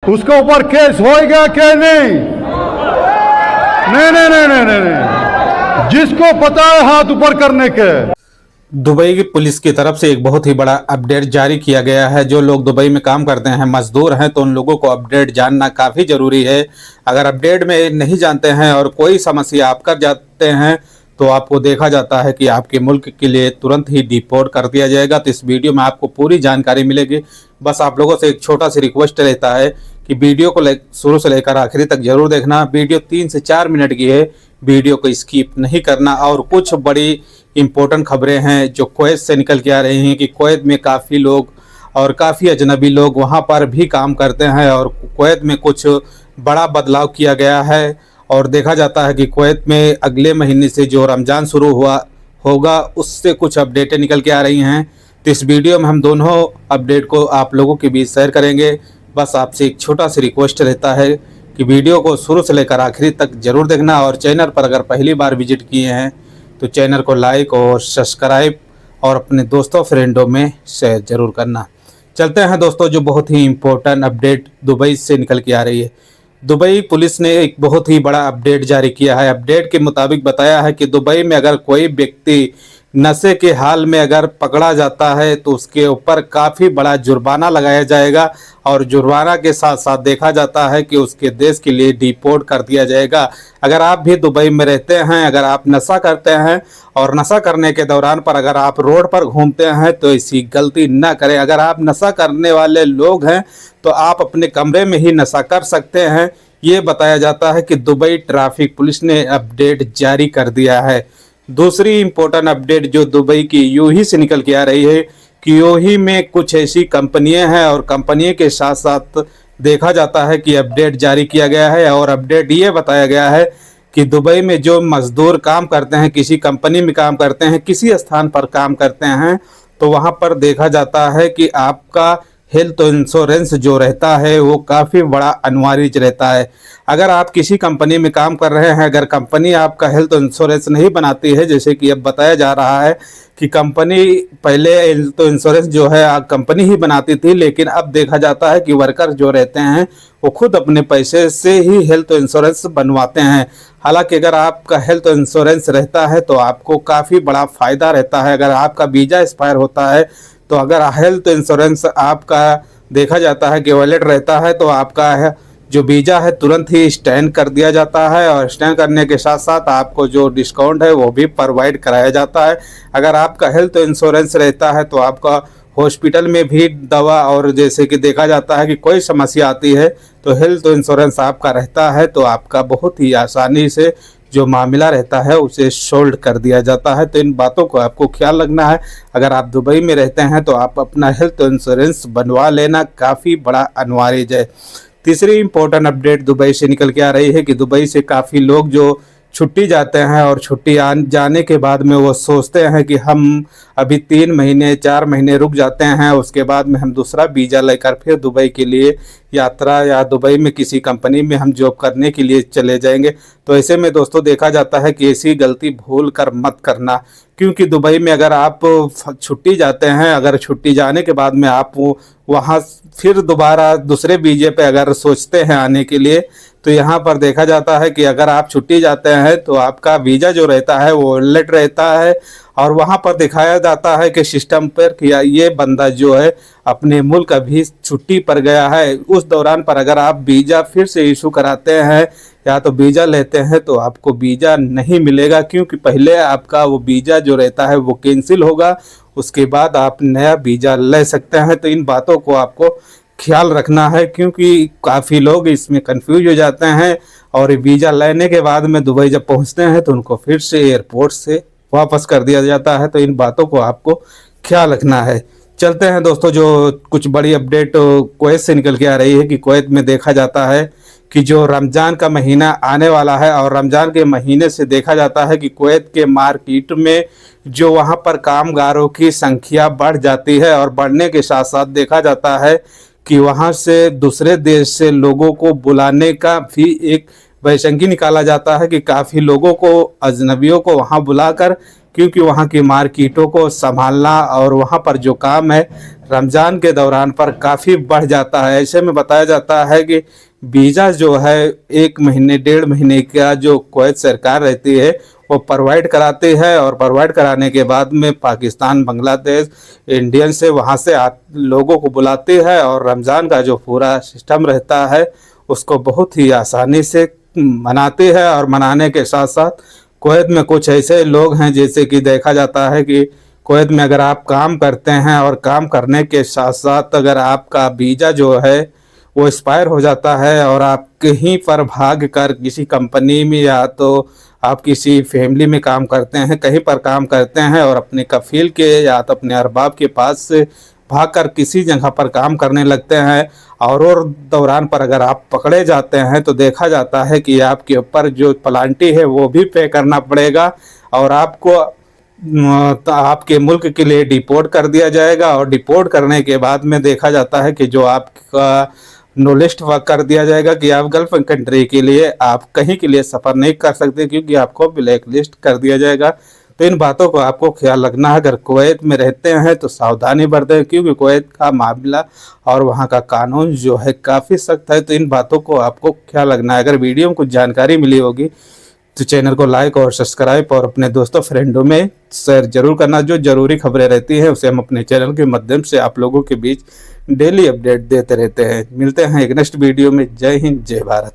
उसके ऊपर केस होएगा क्या? नहीं नहीं नहीं नहीं नहीं नहीं, नहीं। जिसको पता है हाथ ऊपर करने के। दुबई की पुलिस की तरफ से एक बहुत ही बड़ा अपडेट जारी किया गया है। जो लोग दुबई में काम करते हैं, मजदूर हैं, तो उन लोगों को अपडेट जानना काफ़ी ज़रूरी है। अगर अपडेट में नहीं जानते हैं और कोई समस्या आप कर जाते हैं तो आपको देखा जाता है कि आपके मुल्क के लिए तुरंत ही डिपोर्ट कर दिया जाएगा। तो इस वीडियो में आपको पूरी जानकारी मिलेगी। बस आप लोगों से एक छोटा सा रिक्वेस्ट रहता है कि वीडियो को शुरू से लेकर आखिरी तक जरूर देखना। वीडियो 3 से 4 मिनट की है, वीडियो को स्किप नहीं करना। और कुछ बड़ी इम्पोर्टेंट खबरें हैं जो कुवैत से निकल के आ रही हैं कि कुवैत में काफ़ी लोग और काफ़ी अजनबी लोग वहाँ पर भी काम करते हैं और कुवैत में कुछ बड़ा बदलाव किया गया है। और देखा जाता है कि कुवैत में अगले महीने से जो रमज़ान शुरू होगा उससे कुछ अपडेटें निकल के आ रही हैं। तो इस वीडियो में हम दोनों अपडेट को आप लोगों के बीच शेयर करेंगे। बस आपसे एक छोटा सा रिक्वेस्ट रहता है कि वीडियो को शुरू से लेकर आखिरी तक ज़रूर देखना। और चैनल पर अगर पहली बार विजिट किए हैं तो चैनल को लाइक और सब्सक्राइब और अपने दोस्तों फ्रेंडों में शेयर ज़रूर करना। चलते हैं दोस्तों, जो बहुत ही इम्पोर्टेंट अपडेट दुबई से निकल के आ रही है। दुबई पुलिस ने एक बहुत ही बड़ा अपडेट जारी किया है। अपडेट के मुताबिक बताया है कि दुबई में अगर कोई व्यक्ति नशे के हाल में अगर पकड़ा जाता है तो उसके ऊपर काफ़ी बड़ा जुर्माना लगाया जाएगा। और जुर्माना के साथ साथ देखा जाता है कि उसके देश के लिए डिपोर्ट कर दिया जाएगा। अगर आप भी दुबई में रहते हैं, अगर आप नशा करते हैं और नशा करने के दौरान पर अगर आप रोड पर घूमते हैं तो ऐसी गलती ना करें। अगर आप नशा करने वाले लोग हैं तो आप अपने कमरे में ही नशा कर सकते हैं। ये बताया जाता है कि दुबई ट्रैफिक पुलिस ने अपडेट जारी कर दिया है। दूसरी इम्पोर्टेंट अपडेट जो दुबई की यूही से निकल के आ रही है कि यूही में कुछ ऐसी कंपनियां हैं और कंपनी के साथ साथ देखा जाता है कि अपडेट जारी किया गया है। और अपडेट ये बताया गया है कि दुबई में जो मज़दूर काम करते हैं, किसी कंपनी में काम करते हैं, किसी स्थान पर काम करते हैं, तो वहाँ पर देखा जाता है कि आपका हेल्थ इंश्योरेंस जो रहता है वो काफ़ी बड़ा अनिवार्य रहता है। अगर आप किसी कंपनी में काम कर रहे हैं, अगर कंपनी आपका हेल्थ इंश्योरेंस नहीं बनाती है, जैसे कि अब बताया जा रहा है कि कंपनी पहले हेल्थ इंश्योरेंस जो है कंपनी ही बनाती थी, लेकिन अब देखा जाता है कि वर्कर जो रहते हैं वो खुद अपने पैसे से ही हेल्थ इंश्योरेंस बनवाते हैं। हालांकि अगर आपका हेल्थ इंश्योरेंस रहता है तो आपको काफ़ी बड़ा फ़ायदा रहता है। अगर आपका वीज़ा एक्सपायर होता है तो अगर हेल्थ इंश्योरेंस आपका देखा जाता है कि वैलिड रहता है तो आपका जो वीज़ा है तुरंत ही स्टैंड कर दिया जाता है। और स्टैंड करने के साथ साथ आपको जो डिस्काउंट है वो भी प्रोवाइड कराया जाता है। अगर आपका हेल्थ इंश्योरेंस रहता है तो आपका हॉस्पिटल में भी दवा और जैसे कि देखा जाता है कि कोई समस्या आती है तो हेल्थ इंश्योरेंस आपका रहता है तो आपका बहुत ही आसानी से जो मामला रहता है उसे सोल्व कर दिया जाता है। तो इन बातों को आपको ख्याल रखना है। अगर आप दुबई में रहते हैं तो आप अपना हेल्थ इंश्योरेंस बनवा लेना काफ़ी बड़ा अनिवार्य है। तीसरी इम्पोर्टेंट अपडेट दुबई से निकल के आ रही है कि दुबई से काफ़ी लोग जो छुट्टी जाते हैं और छुट्टी जाने के बाद में वो सोचते हैं कि हम अभी 3 महीने 4 महीने रुक जाते हैं, उसके बाद में हम दूसरा वीज़ा लेकर फिर दुबई के लिए यात्रा या दुबई में किसी कंपनी में हम जॉब करने के लिए चले जाएंगे। तो ऐसे में दोस्तों देखा जाता है कि ऐसी गलती भूल कर मत करना, क्योंकि दुबई में अगर आप छुट्टी जाते हैं, अगर छुट्टी जाने के बाद में आप वहाँ फिर दोबारा दूसरे वीज़े पे अगर सोचते हैं आने के लिए तो यहाँ पर देखा जाता है कि अगर आप छुट्टी जाते हैं तो आपका वीज़ा जो रहता है वो वैलिड रहता है। और वहाँ पर दिखाया जाता है कि सिस्टम पर किया ये बंदा जो है अपने मुल्क अभी छुट्टी पर गया है। उस दौरान पर अगर आप वीज़ा फिर से इशू कराते हैं या तो वीज़ा लेते हैं तो आपको वीज़ा नहीं मिलेगा, क्योंकि पहले आपका वो वीज़ा जो रहता है वो कैंसिल होगा, उसके बाद आप नया वीज़ा ले सकते हैं। तो इन बातों को आपको ख्याल रखना है, क्योंकि काफ़ी लोग इसमें कंफ्यूज हो जाते हैं और वीज़ा लेने के बाद में दुबई जब पहुंचते हैं तो उनको फिर से एयरपोर्ट से वापस कर दिया जाता है। तो इन बातों को आपको ख्याल रखना है। चलते हैं दोस्तों, जो कुछ बड़ी अपडेट कुवैत से निकल के आ रही है कि कुवैत में देखा जाता है कि जो रमज़ान का महीना आने वाला है और रमज़ान के महीने से देखा जाता है कि कुवैत के मार्केट में जो वहाँ पर कामगारों की संख्या बढ़ जाती है और बढ़ने के साथ साथ देखा जाता है कि वहाँ से दूसरे देश से लोगों को बुलाने का भी एक वैशंकी निकाला जाता है कि काफ़ी लोगों को अजनबियों को वहाँ बुलाकर क्योंकि वहाँ की मार्केटों को संभालना और वहाँ पर जो काम है रमज़ान के दौरान पर काफ़ी बढ़ जाता है। ऐसे में बताया जाता है कि वीज़ा जो है 1 महीने 1.5 महीने का जो कुवैत सरकार रहती है वो प्रोवाइड कराती है, और प्रोवाइड कराने के बाद में पाकिस्तान, बांग्लादेश, इंडियन से वहाँ से लोगों को बुलाती है और रमज़ान का जो पूरा सिस्टम रहता है उसको बहुत ही आसानी से मनाती है। और मनाने के साथ साथ कुवैत में कुछ ऐसे लोग हैं, जैसे कि देखा जाता है कि कुवैत में अगर आप काम करते हैं और काम करने के साथ साथ अगर आपका वीज़ा जो है वो एक्सपायर हो जाता है और आप कहीं पर भाग कर किसी कंपनी में या तो आप किसी फैमिली में काम करते हैं, कहीं पर काम करते हैं और अपने कफील के या तो अपने अरबाब के पास से भागकर किसी जगह पर काम करने लगते हैं और दौरान पर अगर आप पकड़े जाते हैं तो देखा जाता है कि आपके ऊपर जो प्लांटी है वो भी पे करना पड़ेगा और आपको तो आपके मुल्क के लिए डिपोर्ट कर दिया जाएगा। और डिपोर्ट करने के बाद में देखा जाता है कि जो आपका नो लिस्ट कर दिया जाएगा कि आप गल्फ कंट्री के लिए आप कहीं के लिए सफ़र नहीं कर सकते, क्योंकि आपको ब्लैक लिस्ट कर दिया जाएगा। तो इन बातों को आपको ख्याल रखना है। अगर कुवैत में रहते हैं तो सावधानी बरतें, क्योंकि कुवैत का मामला और वहाँ का कानून जो है काफ़ी सख्त है। तो इन बातों को आपको ख्याल रखना है। अगर वीडियो में कुछ जानकारी मिली होगी तो चैनल को लाइक और सब्सक्राइब और अपने दोस्तों फ्रेंडों में शेयर जरूर करना। जो ज़रूरी खबरें रहती हैं उसे हम अपने चैनल के माध्यम से आप लोगों के बीच डेली अपडेट देते रहते हैं। मिलते हैं एक नेक्स्ट वीडियो में। जय हिंद, जय भारत।